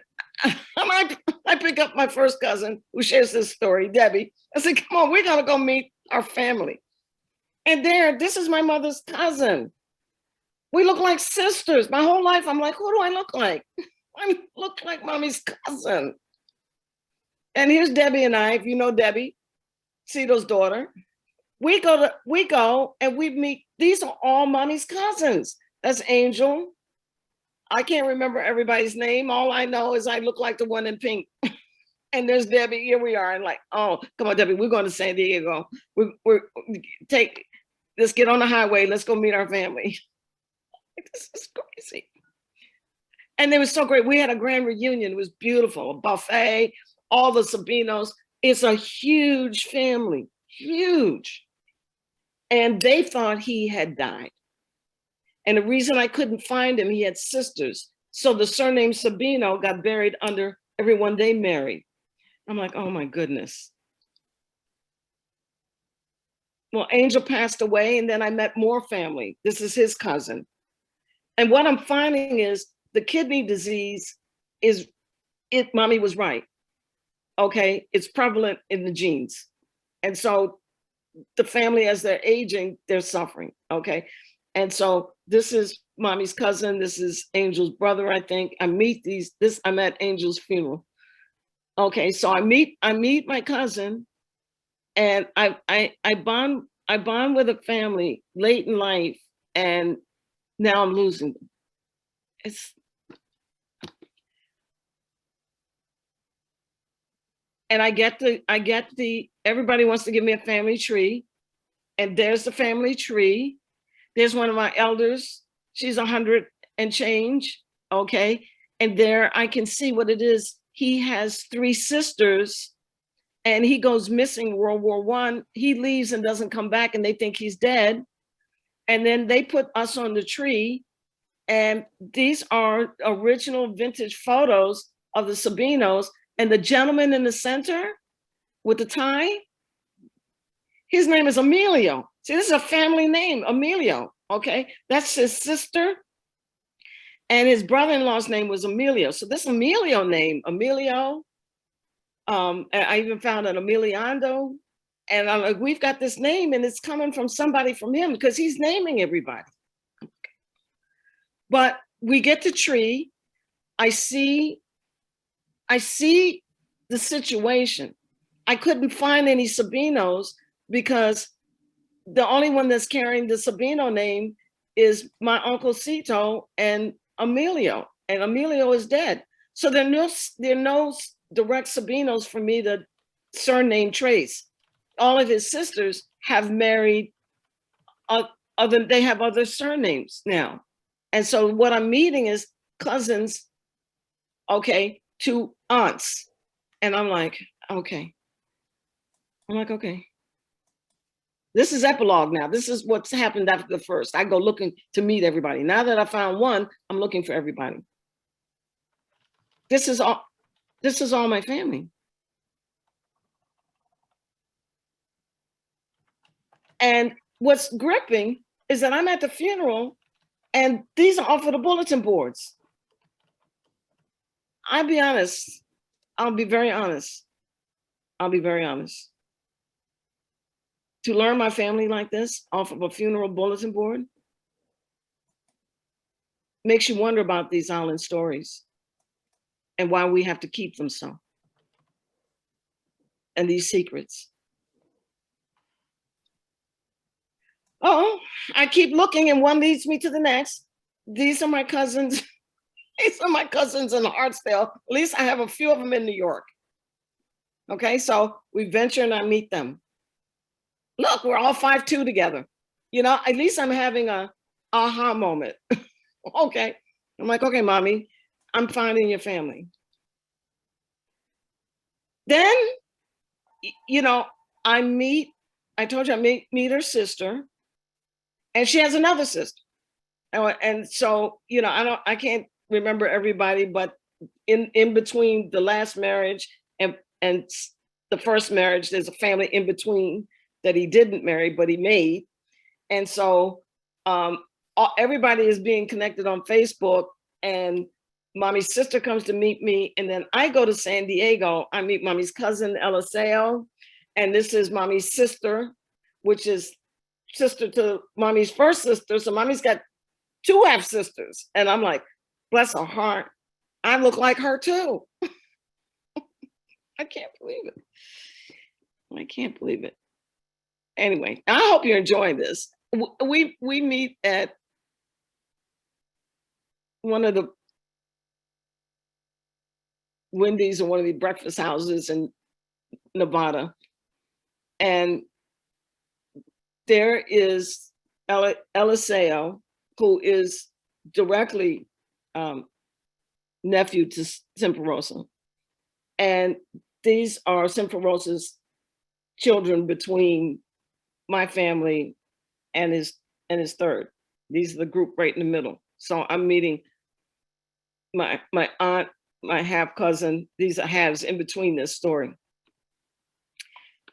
I pick up my first cousin who shares this story, Debbie. I said, come on, we're going to go meet our family. And this is my mother's cousin. We look like sisters. My whole life, I'm like, who do I look like? I look like mommy's cousin. And here's Debbie and I, if you know Debbie, Cito's daughter. We go and we meet, these are all mommy's cousins. That's Angel. I can't remember everybody's name. All I know is I look like the one in pink. And there's Debbie, here we are. And like, oh, come on, Debbie, we're going to San Diego. Let's get on the highway. Let's go meet our family. This is crazy. And it was so great. We had a grand reunion. It was beautiful. A buffet, all the Sabinos. It's a huge family, huge. And they thought he had died. And the reason I couldn't find him, he had sisters. So the surname Sabino got buried under everyone they married. I'm like, oh my goodness. Well, Angel passed away, and then I met more family. This is his cousin. And what I'm finding is the kidney disease mommy was right. Okay, it's prevalent in the genes. And so the family, as they're aging, they're suffering, okay? And so this is mommy's cousin. This is Angel's brother, I think. I'm at Angel's funeral. Okay, so I meet my cousin, and I bond with a family late in life, and now I'm losing them. And I get everybody wants to give me a family tree, and there's the family tree. There's one of my elders. She's 100 and change, okay? And there I can see what it is. He has 3 sisters, and he goes missing World War I. He leaves and doesn't come back, and they think he's dead. And then they put us on the tree, and these are original vintage photos of the Sabinos. And the gentleman in the center with the tie, his name is Emilio. See, this is a family name, Emilio, okay? That's his sister. And his brother-in-law's name was Emilio. So this Emilio name, Emilio, I even found an Emiliano. And I'm like, we've got this name, and it's coming from somebody from him because he's naming everybody. Okay. But we get the tree. I see the situation. I couldn't find any Sabinos because the only one that's carrying the Sabino name is my Uncle Cito and Emilio, and Emilio is dead. So there are no direct Sabinos for me to surname trace. All of his sisters have married, they have other surnames now. And so what I'm meeting is cousins, okay, to aunts. And I'm like, okay. This is epilogue now. This is what's happened after the first. I go looking to meet everybody. Now that I found one, I'm looking for everybody. This is all my family. And what's gripping is that I'm at the funeral and these are off of the bulletin boards. I'll be honest. I'll be very honest. I'll be very honest. To learn my family like this off of a funeral bulletin board makes you wonder about these island stories and why we have to keep them so. And these secrets. Oh, I keep looking and one leads me to the next. These are my cousins. These are my cousins in Hartsdale. At least I have a few of them in New York. Okay, so we venture and I meet them. Look, we're all 5'2" together. You know, at least I'm having a aha moment. Okay, I'm like, okay, mommy, I'm finding your family. Then, you know, I told you I meet her sister, and she has another sister. And so, you know, I can't remember everybody, but in between the last marriage and the first marriage, there's a family in between that he didn't marry, but he made. And so everybody is being connected on Facebook, and mommy's sister comes to meet me. And then I go to San Diego. I meet mommy's cousin, Eliseo. And this is mommy's sister, which is sister to mommy's first sister. So mommy's got 2 half sisters. And I'm like, bless her heart. I look like her too. I can't believe it. I can't believe it. Anyway, I hope you're enjoying this. We meet at one of the Wendy's or one of the breakfast houses in Nevada. And there is Eliseo, who is directly nephew to Simferosa. And these are Simferosa's children between my family and his third. These are the group right in the middle. So I'm meeting my aunt, my half cousin. These are halves in between this story.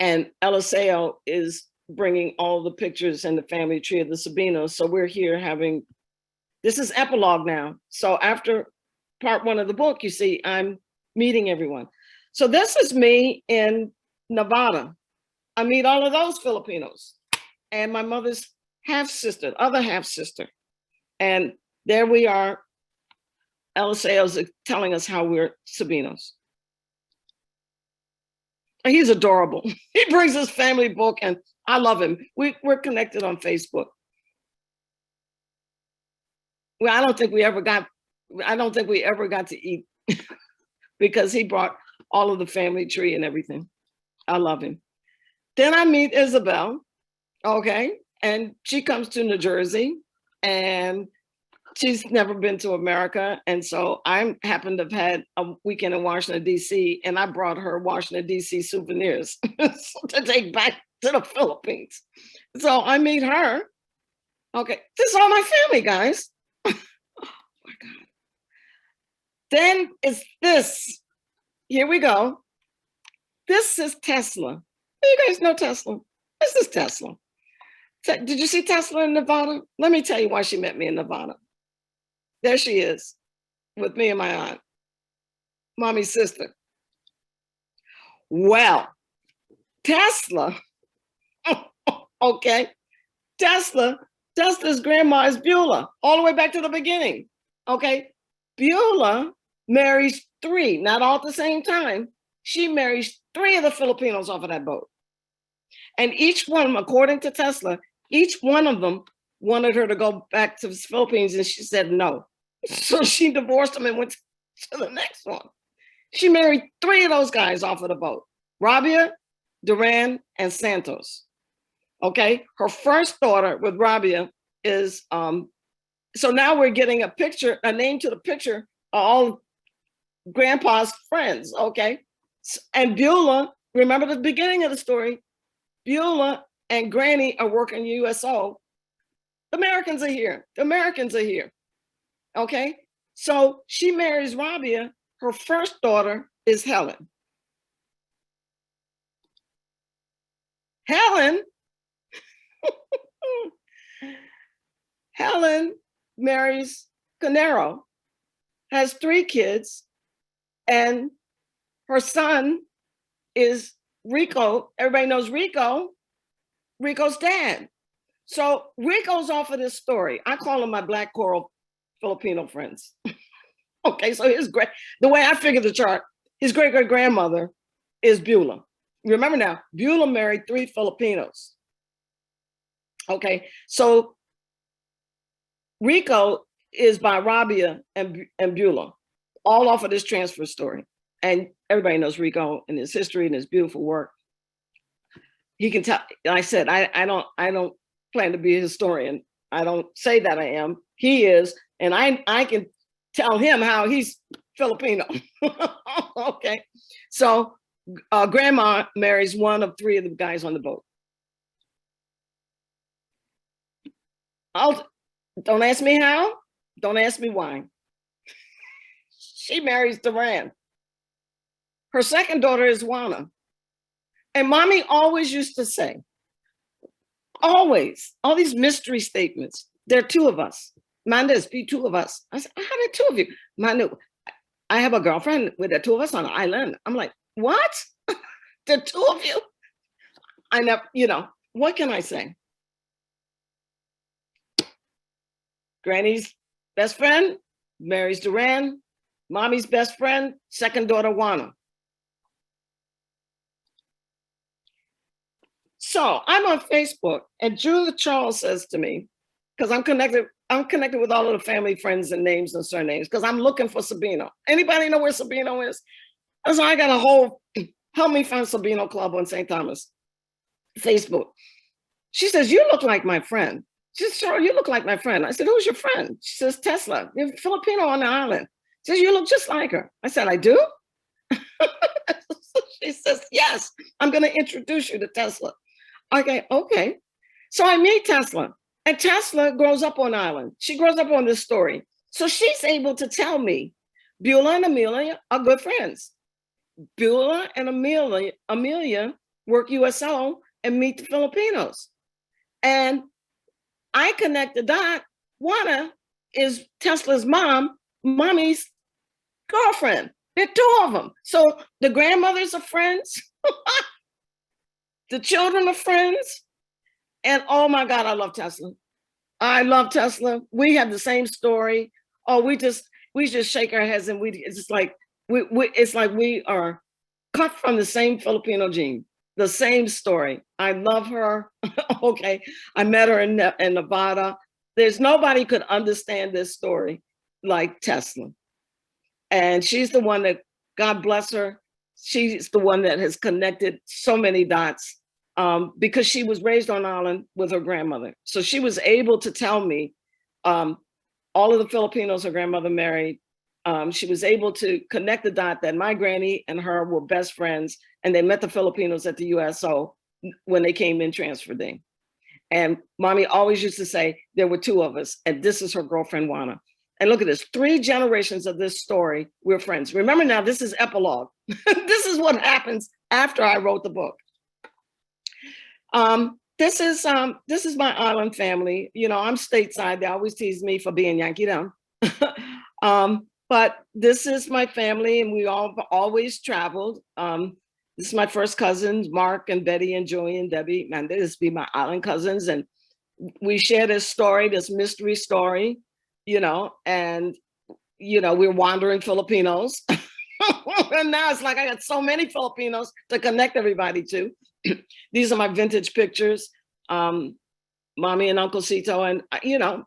And Eliseo is bringing all the pictures and the family tree of the Sabinos. So we're here having, this is epilogue now. So after part 1 of the book, you see, I'm meeting everyone. So this is me in Nevada. I meet all of those Filipinos and my mother's half sister, other half sister. And there we are. Eliseo's telling us how we're Sabinos. He's adorable. He brings his family book and I love him. We're connected on Facebook. Well, I don't think we ever got to eat because he brought all of the family tree and everything. I love him. Then I meet Isabel, okay? And she comes to New Jersey and she's never been to America. And so I happened to have had a weekend in Washington, D.C., and I brought her Washington, D.C. souvenirs to take back to the Philippines. So I meet her. Okay, this is all my family, guys. Oh my God. Then it's this. Here we go. This is Tesla. You guys know Tesla. This is Tesla. Did you see Tesla in Nevada? Let me tell you why she met me in Nevada. There she is with me and my aunt, mommy's sister. Well, Tesla, okay, Tesla's grandma is Beulah, all the way back to the beginning, okay? Beulah marries 3, not all at the same time. She marries 3 of the Filipinos off of that boat. And each one of them, according to Tesla, each one of them wanted her to go back to the Philippines and she said no. So she divorced him and went to the next one. She married 3 of those guys off of the boat, Rabia, Duran, and Santos. Okay, her first daughter with Rabia is, so now we're getting a picture, a name to the picture of all grandpa's friends, okay? And Beulah, remember the beginning of the story, Beulah and Granny are working USO, the Americans are here. The Americans are here. Okay. So she marries Rabia. Her first daughter is Helen. Helen marries Canero, has 3 kids, and her son is Rico. Everybody knows Rico, Rico's dad. So Rico's off of this story. I call him my Black Coral Filipino friends. Okay, so the way I figure the chart, his great-great-grandmother is Beulah. Remember now, Beulah married 3 Filipinos. Okay, so Rico is by Rabia and Beulah, all off of this transfer story. And everybody knows Rico and his history and his beautiful work. He can tell, I said, I don't plan to be a historian. I don't say that I am. He is, and I can tell him how he's Filipino. Okay, so grandma marries one of 3 of the guys on the boat. Don't ask me how, don't ask me why. She marries Duran. Her second daughter is Juana. And mommy always used to say, always, all these mystery statements, there are 2 of us. Mandas, be 2 of us. I said, how are there 2 of you? Manu, I have a girlfriend with the 2 of us on an island. I'm like, what? The 2 of you? I never, what can I say? Granny's best friend marries Duran. Mommy's best friend, second daughter, Juana. So I'm on Facebook, and Julia Charles says to me, because I'm connected with all of the family, friends, and names and surnames, because I'm looking for Sabino. Anybody know where Sabino is? And so I got a whole help me find Sabino club on St. Thomas Facebook. She says, you look like my friend. She says, Cheryl, you look like my friend. I said, who's your friend? She says, Tesla. You're Filipino on the island. She says, you look just like her. I said, I do? She says, yes, I'm going to introduce you to Tesla. Okay. So I meet Tesla, and Tesla grows up on island. She grows up on this story. So she's able to tell me, Beulah and Amelia are good friends. Beulah and Amelia work USO and meet the Filipinos. And I connect the dot. Juana is Tesla's mom, mommy's girlfriend. There are 2 of them. So the grandmothers are friends. The children are friends. And oh my God, I love Tesla. I love Tesla. We have the same story. Oh, we just shake our heads, and it's just like it's like we are cut from the same Filipino gene, the same story. I love her. Okay, I met her in Nevada. There's nobody could understand this story like Tesla. And she's the one that, God bless her, she's the one that has connected so many dots, because she was raised on island with her grandmother. So she was able to tell me all of the Filipinos her grandmother married. She was able to connect the dot that my granny and her were best friends, and they met the Filipinos at the USO when they came in transfer day. And mommy always used to say, there were 2 of us, and this is her girlfriend, Juana. And look at this, 3 generations of this story, we're friends. Remember now, this is epilogue. This is what happens after I wrote the book. This is my island family. I'm stateside. They always tease me for being Yankee down. But this is my family, and we all always traveled. This is my first cousins, Mark and Betty and Joey and Debbie. Man, this be my island cousins. And we share this story, this mystery story, and, we're wandering Filipinos. And now it's like I got so many Filipinos to connect everybody to. These are my vintage pictures. Mommy and Uncle Cito. And,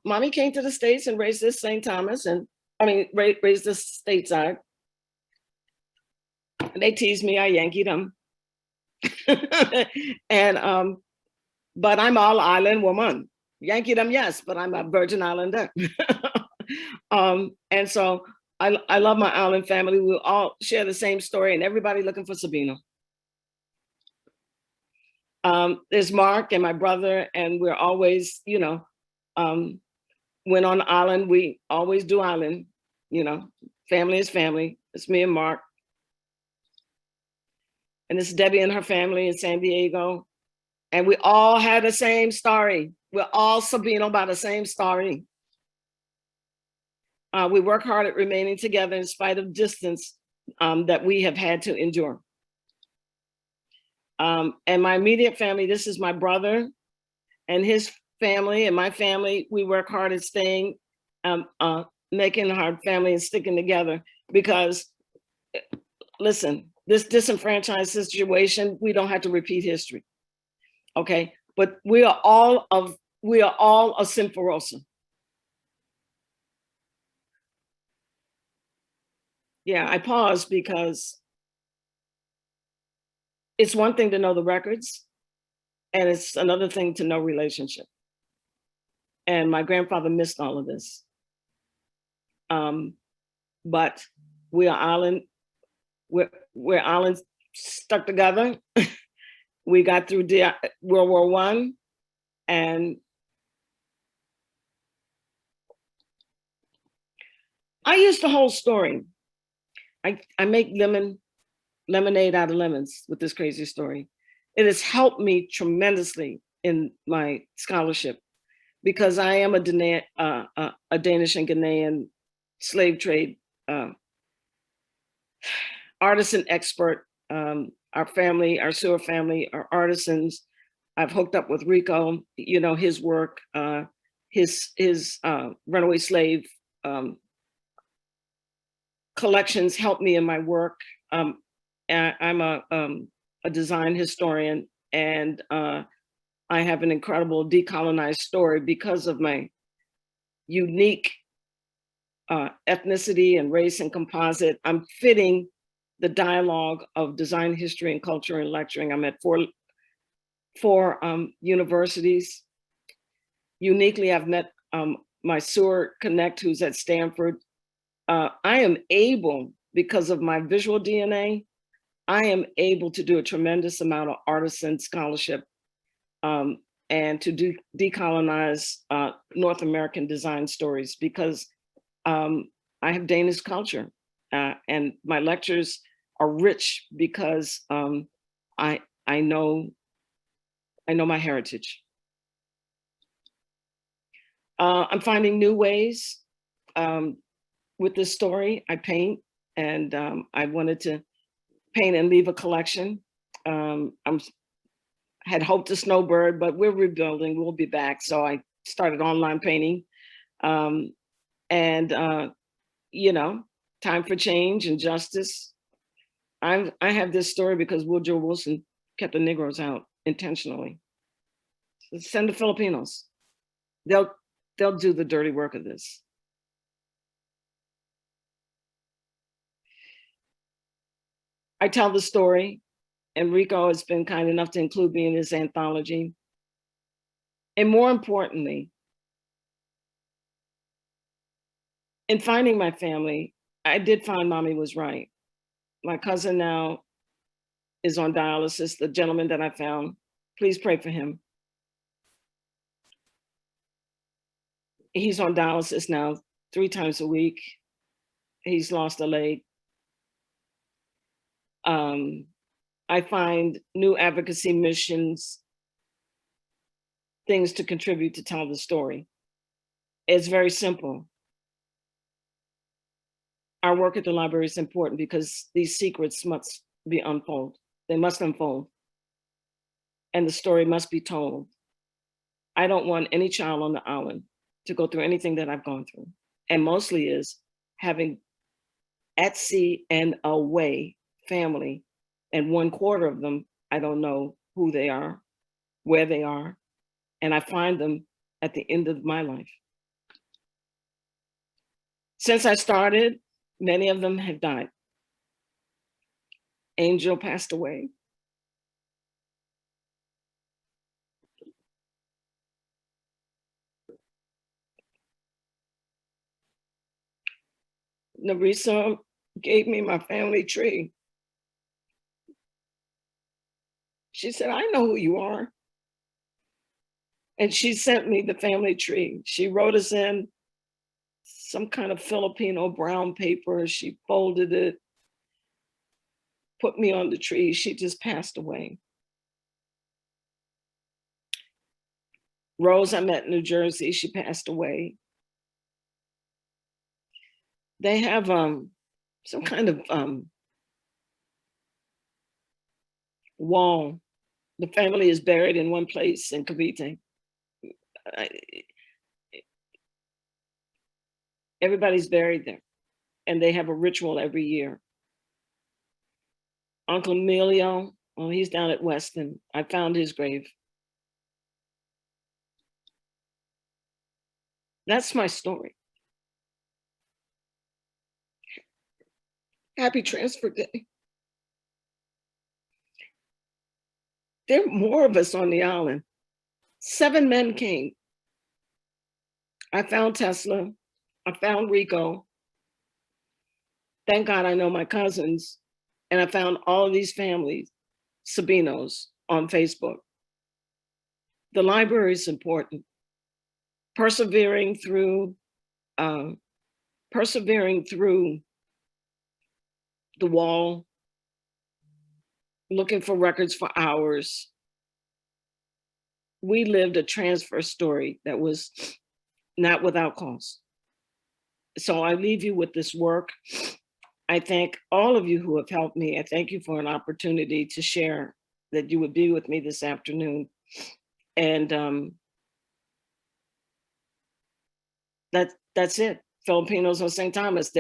mommy came to the States and raised this St. Thomas, and raised this stateside. And they teased me, I Yankeed them. And, but I'm all island woman. Yankee them, yes, but I'm a Virgin Islander. And so I love my island family. We all share the same story, and everybody looking for Sabino. There's Mark and my brother, and we're always, you know, when on the island, we always do island, you know, family is family. It's me and Mark. And it's Debbie and her family in San Diego. And we all had the same story. We're all Sabino by the same story. We work hard at remaining together in spite of distance that we have had to endure. And my immediate family, this is my brother and his family and my family. We work hard at staying, making our family and sticking together because, listen, this disenfranchised situation, we don't have to repeat history, okay? But we are all a Simferosa. Yeah, I pause because it's one thing to know the records, and it's another thing to know relationship. And my grandfather missed all of this. But we're islands stuck together. We got through World War I, and I use the whole story. I make lemonade out of lemons with this crazy story. It has helped me tremendously in my scholarship because I am a Danish and Ghanaian slave trade artisan expert. Our family, our Sewer family, are artisans. I've hooked up with Rico, you know, his work, his runaway slave collections help me in my work. I'm a design historian, and I have an incredible decolonized story because of my unique ethnicity and race and composite. I'm fitting the dialogue of design history and culture and lecturing. I'm at four universities. Uniquely, I've met my Sewer Connect, who's at Stanford. I am able, because of my visual DNA, I am able to do a tremendous amount of artisan scholarship and to decolonize North American design stories because I have Danish culture and my lectures are rich because I know my heritage. I'm finding new ways with this story. I paint, and I wanted to paint and leave a collection. Had hoped to snowbird, but we're rebuilding. We'll be back. So I started online painting, and you know, time for change and justice. I have this story because Woodrow Wilson kept the Negroes out intentionally. So send the Filipinos. They'll do the dirty work of this. I tell the story, and Rico has been kind enough to include me in his anthology. And more importantly, in finding my family, I did find mommy was right. My cousin now is on dialysis, the gentleman that I found. Please pray for him. He's on dialysis now 3 times a week. He's lost a leg. I find new advocacy missions, things to contribute to tell the story. It's very simple. Our work at the library is important because these secrets must be unfolded. They must unfold. And the story must be told. I don't want any child on the island to go through anything that I've gone through. And mostly is having at sea and away family, and 1/4 of them, I don't know who they are, where they are, and I find them at the end of my life. Since I started, many of them have died. Angel passed away. Narisa gave me my family tree. She said, I know who you are. And she sent me the family tree. She wrote us in some kind of Filipino brown paper. She folded it, put me on the tree. She just passed away. Rose, I met in New Jersey. She passed away. They have some kind of wall. The family is buried in one place in Cavite. Everybody's buried there, and they have a ritual every year. Uncle Emilio, well, he's down at Weston. I found his grave. That's my story. Happy transfer day. There are more of us on the island. 7 men came. I found Tesla. I found Rico. Thank God I know my cousins. And I found all of these families, Sabinos, on Facebook. The library is important. Persevering through the wall, looking for records for hours. We lived a transfer story that was not without cost. So I leave you with this work. I thank all of you who have helped me. I thank you for an opportunity to share, that you would be with me this afternoon. And that's it. Filipinos on St. Thomas.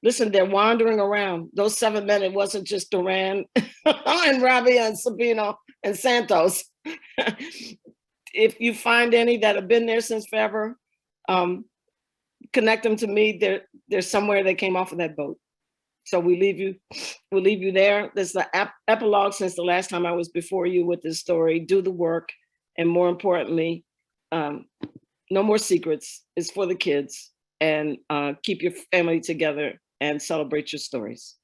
Listen, they're wandering around. Those 7 men, it wasn't just Duran and Rabia and Sabino and Santos. If you find any that have been there since forever, connect them to me. They're somewhere they came off of that boat. So we'll leave you there. There's the epilogue since the last time I was before you with this story. Do the work. And more importantly, no more secrets. It's for the kids. And keep your family together and celebrate your stories.